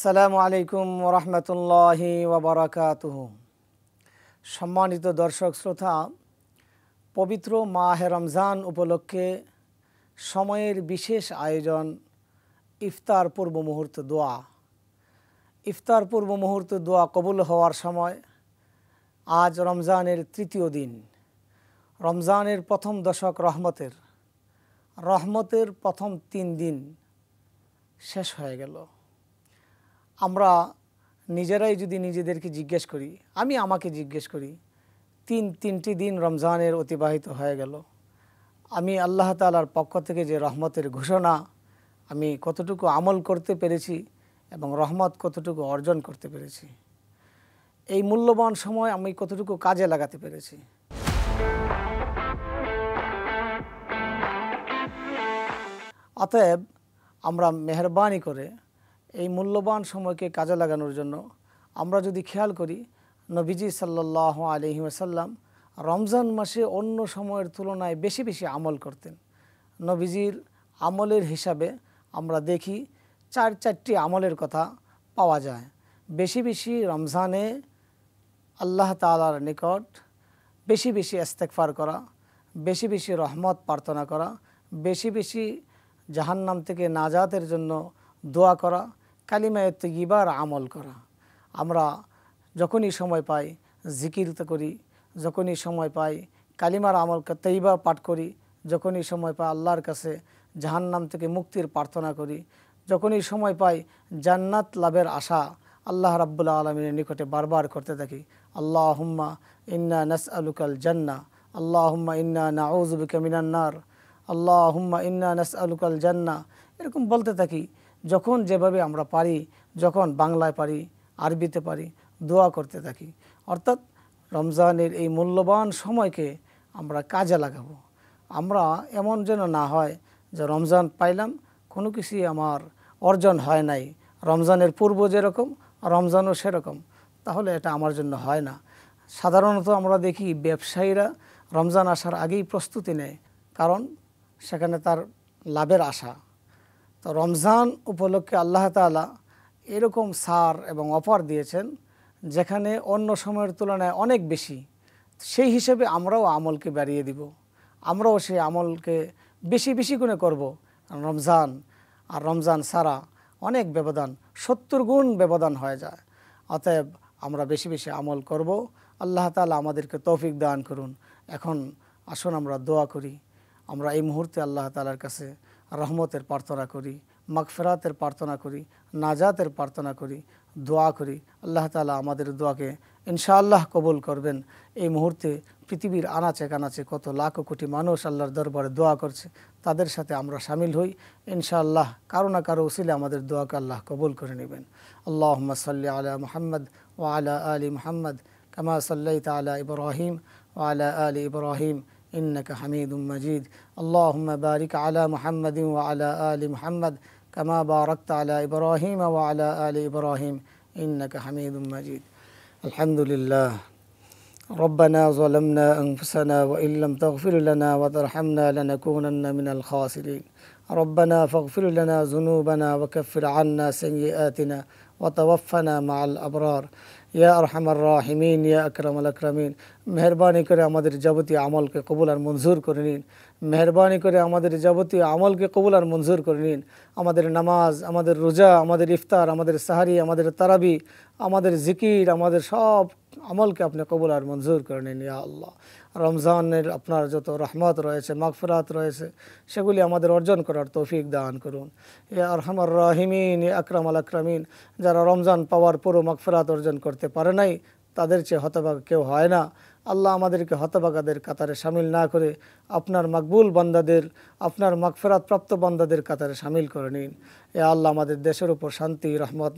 আসসালামু আলাইকুম ওরহমতুল্লাহি ওয়াবারাকাতুহু। সম্মানিত দর্শক শ্রোতা, পবিত্র মাহে রমজান উপলক্ষে সময়ের বিশেষ আয়োজন ইফতার পূর্ব মুহূর্ত দোয়া। ইফতার পূর্ব মুহূর্ত দোয়া কবুল হওয়ার সময় আজ রমজানের তৃতীয় দিন। রমজানের প্রথম দশক রহমতের প্রথম 3 দিন শেষ হয়ে গেল। আমরা নিজেরাই যদি নিজেদেরকে জিজ্ঞেস করি, আমি আমাকে জিজ্ঞেস করি, তিনটি দিন রমজানের অতিবাহিত হয়ে গেল। আমি আল্লাহ তাআলার পক্ষ থেকে যে রহমতের ঘোষণা, আমি কতটুকু আমল করতে পেরেছি এবং রহমত কতটুকু অর্জন করতে পেরেছি, এই মূল্যবান সময় আমি কতটুকু কাজে লাগাতে পেরেছি। অতএব আমরা মেহেরবানি করে এই মূল্যবান সময়কে কাজে লাগানোর জন্য আমরা যদি খেয়াল করি, নবীজি সাল্লাল্লাহু আলাইহি ওয়াসাল্লাম রমজান মাসে অন্য সময়ের তুলনায় বেশি বেশি আমল করতেন। নবীজির আমলের হিসাবে আমরা দেখি 4টি আমলের কথা পাওয়া যায়। বেশি বেশি রমজানে আল্লাহ তাআলার নিকট বেশি বেশি ইস্তেগফার করা, বেশি বেশি রহমত প্রার্থনা করা, বেশি বেশি জাহান্নাম থেকে নাজাতের জন্য দোয়া করা, কালিমায়ে তাইয়্যিবার আমল করা। আমরা যখনই সময় পাই জিকির করি, যখনই সময় পাই কালিমার আমল তাইয়্যিবা পাঠ করি, যখনই সময় পাই আল্লাহর কাছে জাহান্নাম থেকে মুক্তির প্রার্থনা করি, যখনই সময় পাই জান্নাত লাভের আশা আল্লাহ রাব্বুল আলামিনের নিকটে বারবার করতে থাকি। আল্লাহুম্মা ইন্না নাসআলুকাল জান্নাহ, আল্লাহুম্মা ইন্না নাউযু বিকা মিনান নার, আল্লাহুম্মা ইন্না নাসআলুকাল জান্নাহ, এরকম বলতে থাকি। যখন যেভাবে আমরা পারি, যখন বাংলায় পারি, আরবিতে পারি, দোয়া করতে থাকি। অর্থাৎ রমজানের এই মূল্যবান সময়কে আমরা কাজে লাগাবো। আমরা এমন যেন না হয় যে রমজান পাইলাম, কোনো কিছুই আমার অর্জন হয় নাই, রমজানের পূর্ব যেরকম রমজানও সেরকম, তাহলে এটা আমার জন্য হয় না। সাধারণত আমরা দেখি ব্যবসায়ীরা রমজান আসার আগেই প্রস্তুতি নেয়, কারণ সেখানে তার লাভের আশা। তো রমজান উপলক্ষে আল্লাহ তাআলা এরকম ছাড় এবং অফার দিয়েছেন যেখানে অন্য সময়ের তুলনায় অনেক বেশি। সেই হিসেবে আমরাও আমলকে বাড়িয়ে দিব, আমরাও সেই আমলকে বেশি বেশি করে করব। রমজান আর রমজান ছাড়া অনেক ব্যবধান, 70 গুণ ব্যবধান হয়ে যায়। অতএব আমরা বেশি বেশি আমল করব। আল্লাহ তাআলা আমাদেরকে তৌফিক দান করুন। এখন আসুন আমরা দোয়া করি। আমরা এই মুহূর্তে আল্লাহ তাআলার কাছে রহমতের প্রার্থনা করি, মাগফিরাতের প্রার্থনা করি, নাজাতের প্রার্থনা করি, দোয়া করি। আল্লাহ তাআলা আমাদের দোয়াকে ইনশাআল্লাহ কবুল করবেন। এই মুহূর্তে পৃথিবীর আনাচে কানাচে কত লাখ কোটি মানুষ আল্লাহর দরবারে দোয়া করছে, তাদের সাথে আমরা শামিল হই। ইনশাআল্লাহ কারো না কারো উসিলে আমাদের দোয়াকে আল্লাহ কবুল করে নেবেন। আল্লাহুম্মা সাল্লি আলা মুহাম্মদ ওয়া আলা আলি মুহাম্মদ কামা সাল্লাইতা আলা ইব্রাহিম ওয়া আলা আলি ইব্রাহিম ইন্নাকা হামিদুম মাজিদ। আল্লাহুম্মা বারিক আলা মুহাম্মাদিন ওয়া আলা আলি মুহাম্মদ কামা বারাকতা আলা ইব্রাহিম ওয়া আলা আলি ইব্রাহিম ইন্নাকা হামিদুম মাজিদ। আলহামদুলিল্লাহ। ربنا ظلمنا أنفسنا وإن لم تغفر لنا وترحمنا لنكونن من الخاسرين. ربنا فاغفر لنا ذنوبنا وكفر عنا سيئاتنا وتوفنا مع الأبرار يا أرحم الراحمين يا أكرم الأكرمين. মেহেরবানি করে আমাদের যাবতীয় আমলকে কবুল আর মঞ্জুর করে নিন। মেহেরবানি করে আমাদের যাবতীয় আমলকে কবুল আর মঞ্জুর করে নিন। আমাদের নামাজ, আমাদের রোজা, আমাদের ইফতার, আমাদের সাহারি, আমাদের তারাবি, আমাদের জিকির, আমাদের সব আমলকে আপনি কবুল আর মঞ্জুর করে নিন ইয়া আল্লাহ। রমজানের আপনার যত রহমত রয়েছে, মাগফিরাত রয়েছে, সেগুলি আমাদের অর্জন করার তৌফিক দান করুন ইয়া আরহামার রাহিমিন ইয়া আকরামাল আকরামিন। যারা রমজান পাওয়ার পরও মাগফিরাত অর্জন করতে পারে নাই, তাদের চেয়ে হতভাগা কেউ হয় না। আল্লাহ আমাদেরকে হতভাগাদের কাতারে শামিল না করে আপনার মাকবুল বান্দাদের, আপনার মাগফিরাত প্রাপ্ত বান্দাদের কাতারে শামিল করে নিন ইয়া আল্লাহ। আমাদের দেশের উপর শান্তি রহমত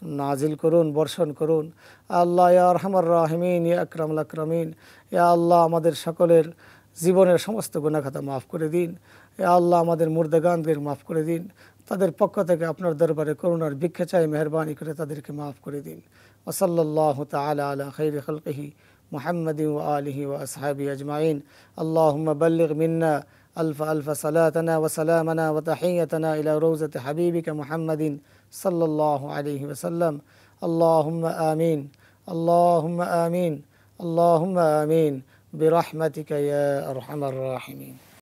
নাজিল করুন, বর্ষণ করুন আল্লাহ ইয়া আরহামার রাহিমিন ইয়া আকরামুল আকরামিন। ইয়া আল্লাহ আমাদের সকলের জীবনের সমস্ত গুনাহ খাতা মাফ করে দিন ইয়া আল্লাহ। আমাদের মুর্দাগানদের মাফ করে দিন, তাদের পক্ষ থেকে আপনার দরবারে করুণার ভিক্ষা চাই, মেহেরবানি করে তাদেরকে মাফ করে দিন। ওয়া সাল্লাল্লাহু তাআলা আলা খাইরি খালকিহি মুহাম্মাদিন ওয়া আলিহি ওয়া আসহাবিহি আজমাইন। আল্লাহুম্মা বাল্লিগ মিন্না ألف ألف صلاتنا وسلامنا وتحيتنا إلى روضة حبيبك محمد صلى الله عليه وسلم اللهم آمين اللهم آمين اللهم آمين برحمتك يا أرحم الراحمين.